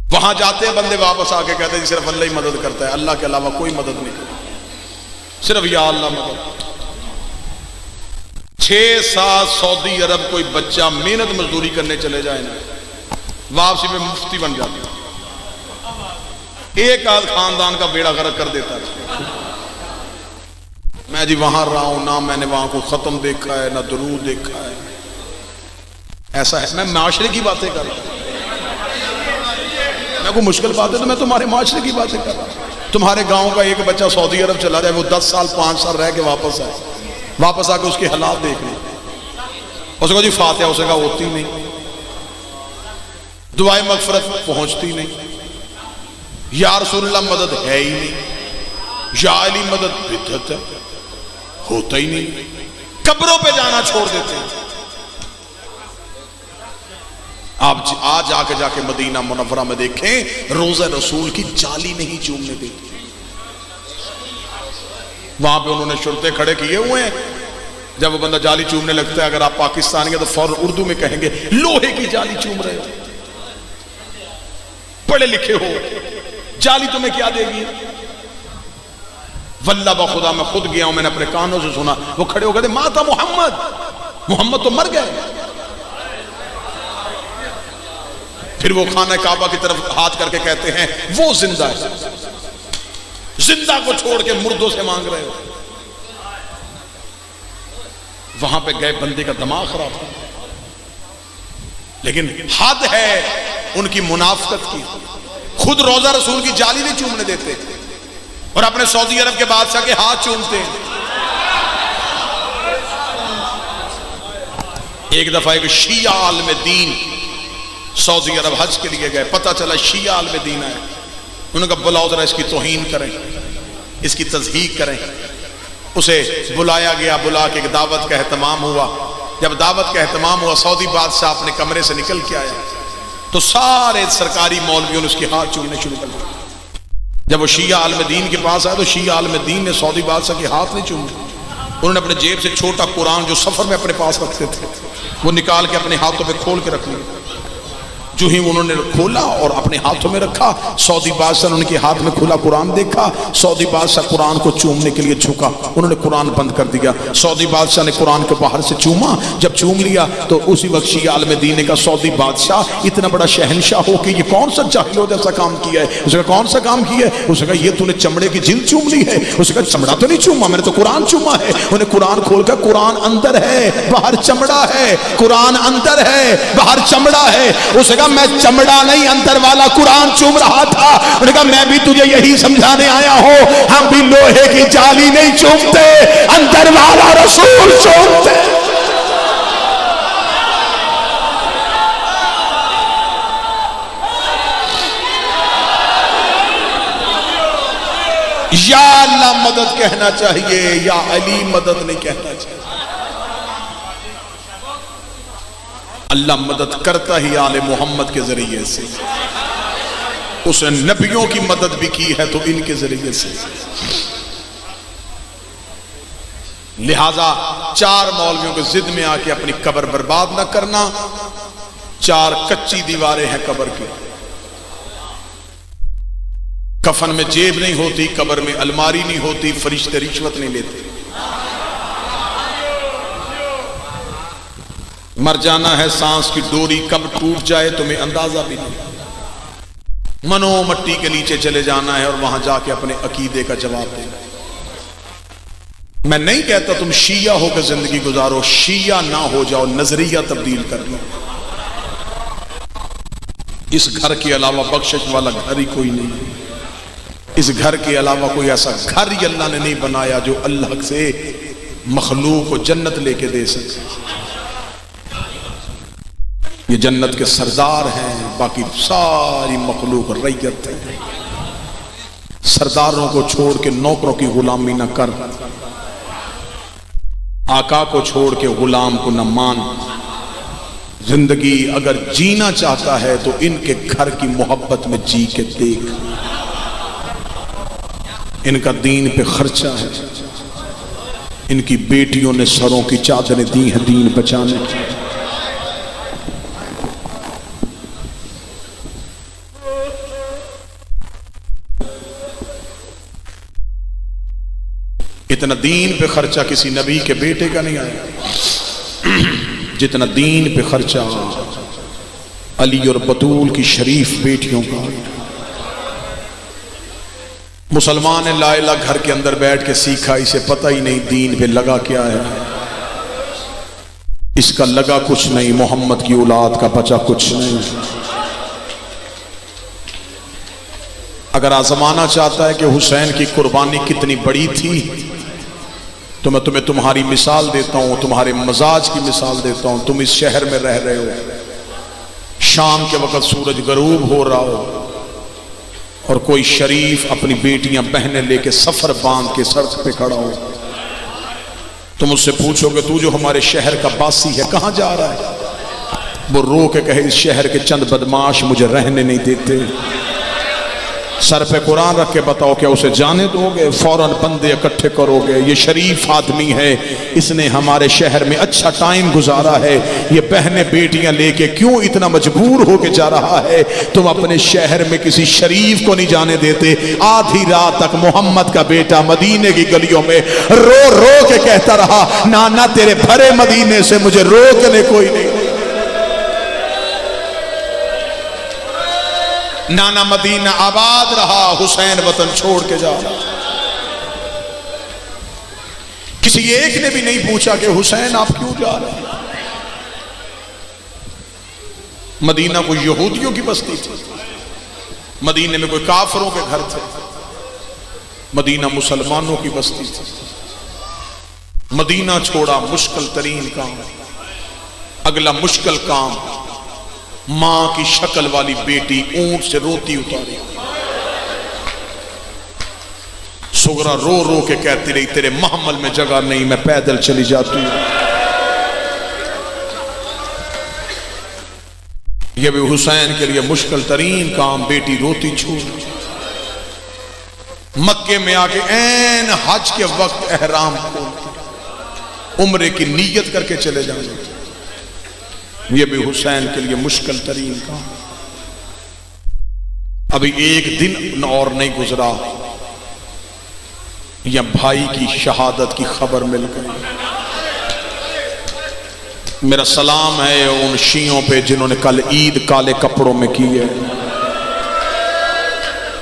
वहां जाते हैं बंदे, वापस आके कहते हैं सिर्फ अल्लाह ही मदद करता है, अल्लाह के अलावा कोई मदद नहीं करता, सिर्फ या अल्लाह मदद। 6 साल सऊदी अरब कोई बच्चा मेहनत मजदूरी करने चले जाए ना, वापसी में मुफ्ती बन जाता, एक आध खानदान का बेड़ा गर्क कर देता है। मैं जी वहां रहा हूं ना, मैंने वहां को खत्म देखा है ना दुरूद देखा है, ऐसा है। मैं माशरे की बातें कर रहा हूं, मैं कोई मुश्किल बात है तो मैं तुम्हारे माशरे की बातें कर रहा हूं। तुम्हारे गांव का एक बच्चा सऊदी अरब चला जाए, वो 10 साल 5 साल रह के वापस आए, वापस आके उसके हालात देख ले, उसको जी फातिहा उसका होती नहीं, दुआए मगफरत पहुंचती नहीं, या रसूलुल्लाह मदद है ही नहीं, या अली मदद बिदअत है, होता ही नहीं, कब्रों पे जाना छोड़ देते हैं। आप आज आके जाके मदीना मुनव्वरा में देखें, रोज़ा रसूल की जाली नहीं चूमने देते, वहां पे उन्होंने शुरते खड़े किए हुए हैं। जब वो बंदा जाली चूमने लगता है, अगर आप पाकिस्तानी है तो फौरन उर्दू में कहेंगे लोहे की जाली चूम रहे हो, पढ़े लिखे हो, जाली तुम्हें क्या देगी। वल्लाह बखुदा मैं खुद गया हूं, मैंने अपने कानों से सुना, वो खड़े हो गए, माता मोहम्मद तो मर गए। फिर वो खाना काबा की तरफ हाथ करके कहते हैं वो जिंदा है, जिंदा को छोड़ के मुर्दों से मांग रहे हो। वहां पे गए, बंदे का दिमाग खराब था, लेकिन हद है उनकी मुनाफिकत की। खुद रोजा रसूल की जाली नहीं चूमने देते और अपने सऊदी अरब के बादशाह के हाथ चूमते हैं। एक दफा एक शिया आलिम दीन सऊदी अरब हज के लिए गए, पता चला शिया आलिम दीन है, उन्होंने कहा बुलाओ जरा इसकी तौहीन करें, इसकी तज़हीक करें। उसे बुलाया गया, बुला के एक दावत का एहतमाम हुआ। जब दावत का एहतमाम हुआ, सऊदी बादशाह अपने कमरे से निकल के आया तो सारे सरकारी मौलवियों ने उसके हाथ चूमने शुरू कर दिए। जब वो शिया आलिम दीन के पास आया तो शिया आलिम दीन ने सऊदी बादशाह के हाथ नहीं चूमे, उन्होंने अपने जेब से छोटा कुरान जो सफर में अपने पास रखते थे वो निकाल के अपने हाथों पे खोल के रख लिया। जो ही उन्होंने खोला और अपने हाथों में रखा, सऊदी बादशाह ने उनके हाथ में खुला कुरान देखा, सऊदी बादशाह कुरान को चूमने के लिए झुका, उन्होंने कुरान बंद कर दिया। सऊदी बादशाह ने कुरान के बाहर से चूमा, जब चूम लिया तो उसी वक्त शिया आलिम दीन ने कहा सऊदी बादशाह इतना बड़ा शहनशाह हो कि ये कौन सा जाहिलो जैसा काम किया है। उसने कहा कौन सा काम किया है? उसने कहा ये तूने चमड़े की जिल्द चूम ली है। उसने कहा चमड़ा तो नहीं चूमा, मैंने तो कुरान चूमा है। उन्हें कुरान खोलकर, कुरान अंदर है बाहर चमड़ा है, कुरान अंदर है बाहर चमड़ा है। उसने मैं चमड़ा नहीं अंदर वाला कुरान चूम रहा था। उन्होंने कहा मैं भी तुझे यही समझाने आया हूं, हम भी लोहे की जाली नहीं चूमते, अंदर वाला रसूल चूमते। या अल्लाह मदद कहना चाहिए, या अली मदद नहीं कहना चाहिए। अल्लाह मदद करता ही आले मोहम्मद के जरिए से, उसने नबियों की मदद भी की है तो इनके जरिए से। लिहाजा 4 मौलवियों के जिद में आके अपनी कब्र बर्बाद ना करना। 4 कच्ची दीवारें हैं कब्र की, कफन में जेब नहीं होती, कब्र में अलमारी नहीं होती, फरिश्ते रिश्वत नहीं लेते। मर जाना है, सांस की डोरी कब टूट जाए तुम्हें अंदाजा भी नहीं। मनो मट्टी के नीचे चले जाना है और वहां जाके अपने अकीदे का जवाब देना। मैं नहीं कहता तुम शिया होकर जिंदगी गुजारो, शिया ना हो जाओ, नजरिया तब्दील कर लो। इस घर के अलावा बख्शिश वाला घर ही कोई नहीं। इस घर के अलावा कोई ऐसा घर ही अल्लाह ने नहीं बनाया जो अल्लाह से मखलूक को जन्नत लेके दे सके। ये जन्नत के सरदार हैं, बाकी सारी मखलूक रैयत है। सरदारों को छोड़ के नौकरों की गुलामी न कर, आका को छोड़ के गुलाम को न मान। जिंदगी अगर जीना चाहता है तो इनके घर की मोहब्बत में जी के देख। इनका दीन पे खर्चा है, इनकी बेटियों ने सरों की चादरें दी हैं दीन बचाने की। इतना दीन पे खर्चा किसी नबी के बेटे का नहीं आया जितना दीन पे खर्चा अली और बतूल की शरीफ बेटियों का। मुसलमान ने ला इलाहा घर के अंदर बैठ के सीखा, इसे पता ही नहीं दीन पे लगा क्या है। इसका लगा कुछ नहीं, मोहम्मद की औलाद का बचा कुछ नहीं। अगर आजमाना चाहता है कि हुसैन की कुर्बानी कितनी बड़ी थी तो मैं तुम्हें तुम्हारी मिसाल देता हूं, तुम्हारे मजाज की मिसाल देता हूं। तुम इस शहर में रह रहे हो, शाम के वक्त सूरज गरूब हो रहा हो और कोई शरीफ अपनी बेटियां बहनें लेके सफर बांध के सड़क पे खड़ा हो। तुम उससे पूछोगे तू जो हमारे शहर का बासी है कहां जा रहा है? वो रो के कहे इस शहर के चंद बदमाश मुझे रहने नहीं देते। सर पे कुरान रख के बताओ क्या उसे जाने दोगे? फौरन बंदे इकट्ठे करोगे। ये शरीफ आदमी है, इसने हमारे शहर में अच्छा टाइम गुजारा है, ये बहनें बेटियां लेके क्यों इतना मजबूर होके जा रहा है? तुम अपने शहर में किसी शरीफ को नहीं जाने देते। आधी रात तक मोहम्मद का बेटा मदीने की गलियों में रो रो के कहता रहा, नाना तेरे भरे मदीने से मुझे रोकने कोई नहीं। नाना मदीना आबाद रहा, हुसैन वतन छोड़ के जा रहा। किसी एक ने भी नहीं पूछा कि हुसैन आप क्यों जा रहे हैं? मदीना कोई यहूदियों की बस्ती थी, मदीने में कोई काफरों के घर थे, मदीना मुसलमानों की बस्ती थी। मदीना छोड़ा मुश्किल तरीन काम। अगला मुश्किल काम, मां की शक्ल वाली बेटी ऊंट से रोती उतारी। सुगरा रो रो के कहती रही तेरे महमल में जगह नहीं, मैं पैदल चली जाती हूं। यह भी हुसैन के लिए मुश्किल तरीन काम, बेटी रोती छोड़। मक्के में आके ऐन हज के वक्त एहराम खोलती, उम्रे की नीयत करके चले जाएंगे। यह भी हुसैन के लिए मुश्किल तरीन काम। अभी एक दिन और नहीं गुजरा या भाई की शहादत की खबर मिल गई। मेरा सलाम है उन शियों पे जिन्होंने कल ईद काले कपड़ों में की है।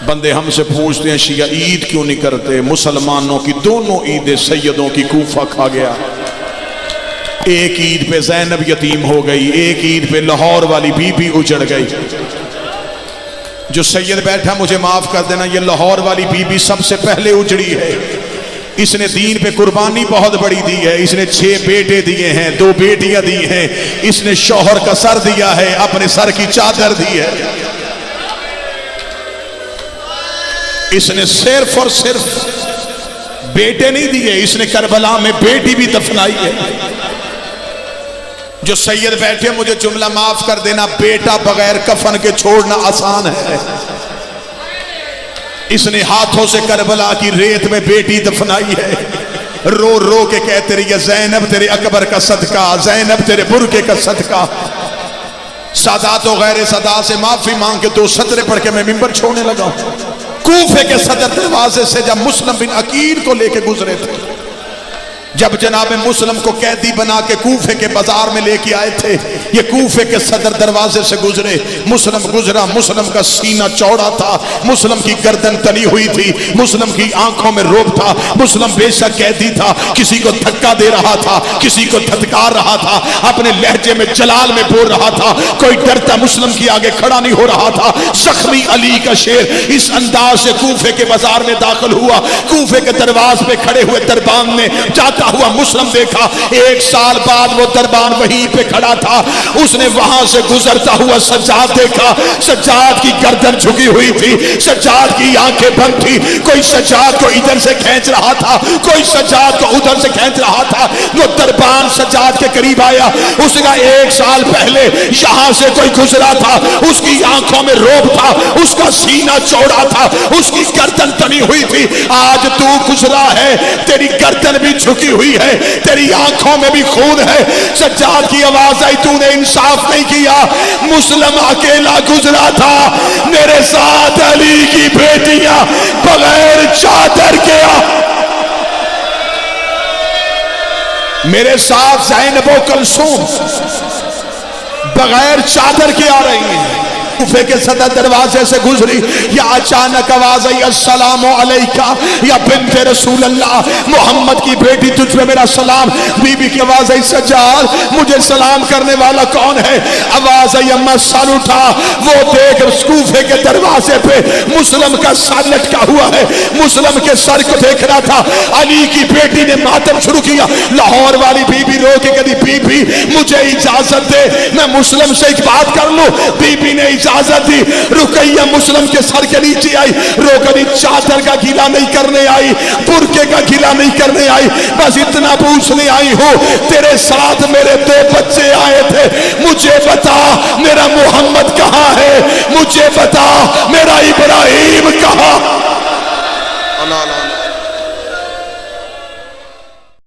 बंदे हमसे पूछते हैं शिया ईद क्यों नहीं करते? मुसलमानों की दोनों ईदें सैयदों की कूफा खा गया। एक ईद पे ज़ैनब यतीम हो गई, एक ईद पे लाहौर वाली बीबी उजड़ गई। जो सैयद बैठा मुझे माफ कर देना, ये लाहौर वाली बीबी सबसे पहले उजड़ी है। इसने दीन पे कुर्बानी बहुत बड़ी दी है। इसने 6 बेटे दिए हैं, 2 बेटियां दी हैं। इसने शौहर का सर दिया है, अपने सर की चादर दी है। इसने सिर्फ और सिर्फ बेटे नहीं दिए, इसने करबला में बेटी भी दफनाई है। जो सैयद बैठे मुझे जुमला माफ कर देना, बेटा बगैर कफन के छोड़ना आसान है। इसने हाथों से करबला की रेत में बेटी दफनाई है। रो रो के कहते रही है ज़ैनब तेरे अकबर का सदका, ज़ैनब तेरे बुरके का सदका। सादात और गैर सदा से माफी मांग के 2 सतरे पढ़ के मैं मिंबर छोड़ने लगा। कूफे के सदर दरवाजे से जब मुस्लिम बिन अकील को लेके गुजरे थे, जब जनाब मुस्लिम को कैदी बना के कूफे के बाजार में लेके आए थे, ये कूफे के सदर दरवाजे से गुजरे। मुस्लिम गुजरा, मुस्लिम का सीना चौड़ा था, मुस्लिम की गर्दन तली हुई थी, मुस्लिम की आंखों में रोब था। मुस्लिम बेशक कैदी था, किसी को धक्का दे रहा था, किसी को धत्कार रहा था, अपने लहजे में जलाल में बोल रहा था। कोई डरता मुस्लिम के आगे खड़ा नहीं हो रहा था। जख्मी अली का शेर इस अंदाज से कूफे के बाजार में दाखिल हुआ। कूफे के दरवाजे पे खड़े हुए दरबान ने जाता हुआ मुस्लिम देखा। 1 साल बाद वो दरबान वहीं पे खड़ा था। उसने वहां से गुजरता हुआ सज्जाद देखा। सज्जाद की गर्दन झुकी हुई थी, सज्जाद की आंखें बंद थी। कोई सज्जाद को इधर से खींच रहा था, कोई सज्जाद को उधर से खींच रहा था। वो दरबान सज्जाद के करीब आया। उसका 1 साल पहले यहां से कोई गुजरा था, उसकी आंखों में रोब था, उसका सीना चौड़ा था, उसकी गर्दन तनी हुई थी। आज तू गुजरा है, तेरी गर्दन भी झुकी हुई है, तेरी आंखों में भी खून है। सज्जाद की आवाज आई तूने इंसाफ नहीं किया। मुस्लिम अकेला गुजरा था, मेरे साथ अली की बेटियां बगैर चादर के मेरे साथ ज़ैनब व कुलसूम बगैर चादर के आ रही हैं। कूफे के सदर दरवाजे से गुजरी, या अचानक आवाज आई अस्सलामु अलैका या बिन्ते रसूल अल्लाह, मोहम्मद की बेटी तुझ पे मेरा सलाम। बीबी की आवाज आई सज्जाद मुझे सलाम करने वाला कौन है? आवाज आई अम्मा सर उठा, वो देख कूफे के दरवाजे पे मुस्लिम का सर लटका हुआ है। मुस्लिम के सर को देख रहा था। अली की बेटी ने मातम शुरू किया। लाहौर वाली बीबी रो के कहती बीबी मुझे इजाजत दे, मैं मुस्लिम से एक बात कर लूं। बीबी ने इजाजत दी। रुकैया मुस्लिम के सर के नीचे आई, रोकनी चादर का गीला नहीं करने आई, बुरके का गीला नहीं करने आई, बस इतना पूछने आई हूं तेरे साथ मेरे 2 बच्चे आए थे, मुझे बता मेरा मोहम्मद कहां है, मुझे बता मेरा इब्राहिम कहां। अल्लाह